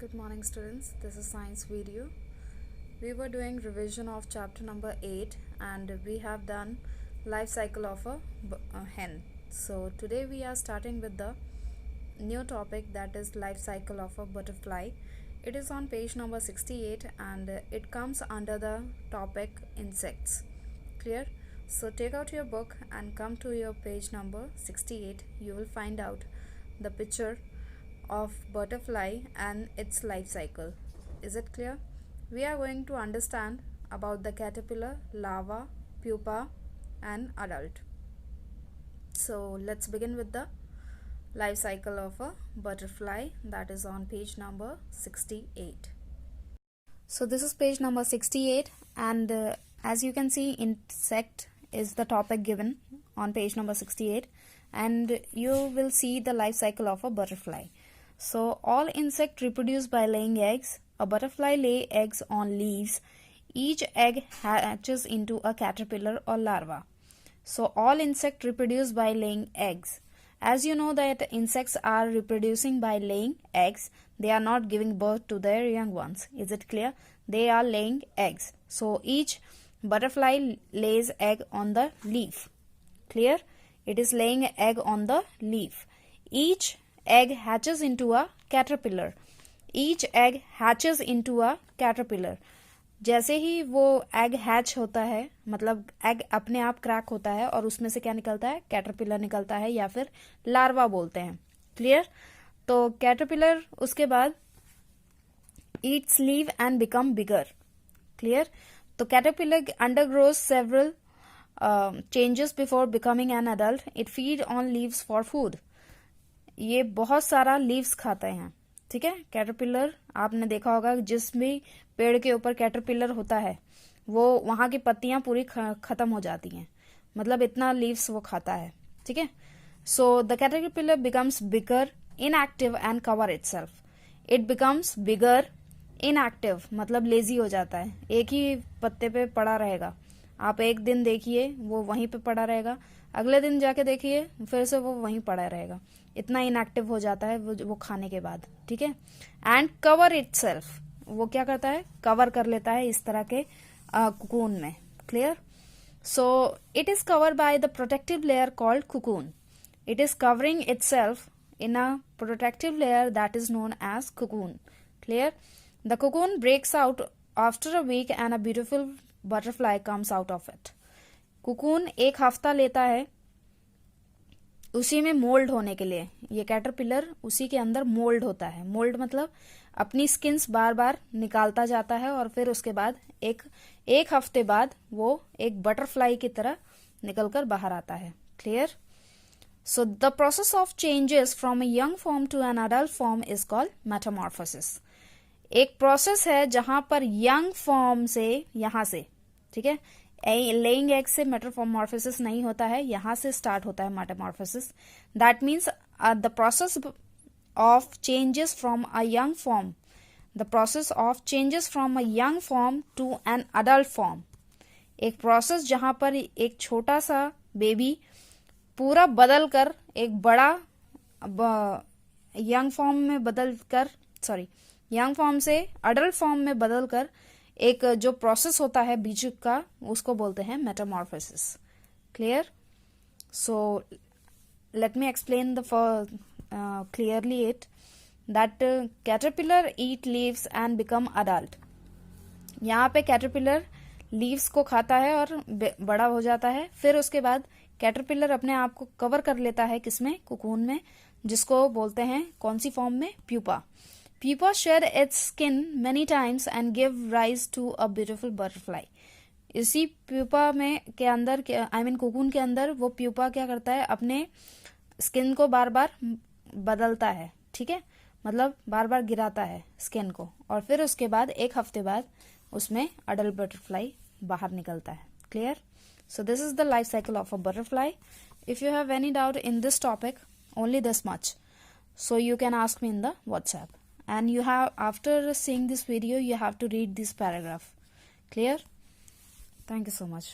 Good morning students, this is science video. We were doing revision of chapter number 8 and we have done life cycle of a hen. So today we are starting with the new topic, that is life cycle of a butterfly. It is on page number 68 and it comes under the topic insects. Clear? So take out your book and come to your page number 68. You will find out the picture of butterfly and its life cycle. Is it clear? We are going to understand about the caterpillar, larva, pupa and adult. So let's begin with the life cycle of a butterfly, that is on page number 68. So this is page number 68 and as you can see, insect is the topic given on page number 68 and you will see the life cycle of a butterfly. So all insects reproduce by laying eggs. A butterfly lay eggs on leaves. Each egg hatches into a caterpillar or larva. So all insects reproduce by laying eggs. As you know that insects are reproducing by laying eggs, they are not giving birth to their young ones. Is it clear? They are laying eggs. So each butterfly lays egg on the leaf. Clear? It is laying egg on the leaf. Each egg hatches into a caterpillar. Each egg hatches into a caterpillar. जैसे ही वो egg hatch होता है, मतलब egg अपने आप crack होता है और उसमें से क्या निकलता है? कैटरपिलर निकलता है या फिर लार्वा बोलते हैं. क्लियर? तो कैटरपिलर उसके बाद eats leave and become bigger. Clear? तो caterpillar undergoes several changes before becoming an adult. It feed on leaves for food. ये बहुत सारा लीव्स खाते हैं. ठीक है. कैटरपिलर आपने देखा होगा, जिस भी पेड़ के ऊपर कैटरपिलर होता है वो वहां की पत्तियां पूरी खत्म हो जाती हैं, मतलब इतना लीव्स वो खाता है. ठीक है. So the caterpillar becomes bigger, inactive and cover itself. It becomes bigger, inactive मतलब लेजी हो जाता है, एक ही पत्ते पे पड़ा रहेगा. आप एक दिन देखिए वो वहीं पे पड़ा रहेगा, अगले दिन जाके देखिए फिर से वो वहीं पड़ा रहेगा. इतना इनएक्टिव हो जाता है वो खाने के बाद. ठीक है. एंड कवर इटसेल्फ, वो क्या करता है? कवर कर लेता है इस तरह के कुकून में. Clear? So it is covered by the protective layer called cocoon. It is covering itself in a protective layer that is known as cocoon. Clear? The cocoon breaks out after a week and a beautiful butterfly comes out of it. cocoon एक हफ्ता लेता है उसी में mould होने के लिए. ये कैटरपिलर उसी के अंदर मोल्ड होता है. मोल्ड मतलब अपनी स्किन्स बार बार निकालता जाता है और फिर उसके बाद एक हफ्ते बाद वो एक बटरफ्लाई की तरह निकलकर बाहर आता है. Clear? So the process of changes from a young form to an adult form is called metamorphosis. एक प्रोसेस है जहां पर यंग फॉर्म से, यहां से, ठीक है, लेइंग एग से मेटामॉर्फोसिस नहीं होता है, यहां से स्टार्ट होता है metamorphosis. That means the process of changes from a young form, the process of changes from a young form to an adult form. एक प्रोसेस जहां पर एक छोटा सा बेबी पूरा बदल कर एक बड़ा यंग फॉर्म में यंग फॉर्म से अडल्ट फॉर्म में बदल कर एक जो प्रोसेस होता है बीच का, उसको बोलते हैं Metamorphosis. Clear? So let me explain the clearly it that caterpillar eat leaves and become adult. यहाँ पे कैटरपिलर लीव्स को खाता है और बड़ा हो जाता है. फिर उसके बाद कैटरपिलर अपने आप को कवर कर लेता है किसमें? कुकून में, जिसको बोलते हैं कौन सी फॉर्म में? Pupa. Pupa shed its skin many times and give rise to a beautiful butterfly. इसी प्यूपा में के अंदर, कुकून के अंदर वो प्यूपा क्या करता है? अपने स्किन को बार बार बदलता है. ठीक है. मतलब बार बार गिराता है स्किन को और फिर उसके बाद एक हफ्ते बाद उसमें अडल्ट बटरफ्लाई बाहर निकलता है. Clear? So this is the life cycle of a butterfly. If you have any doubt in this topic, only this much, so you can ask me in the WhatsApp. And you have, after seeing this video, you have to read this paragraph. Clear? Thank you so much.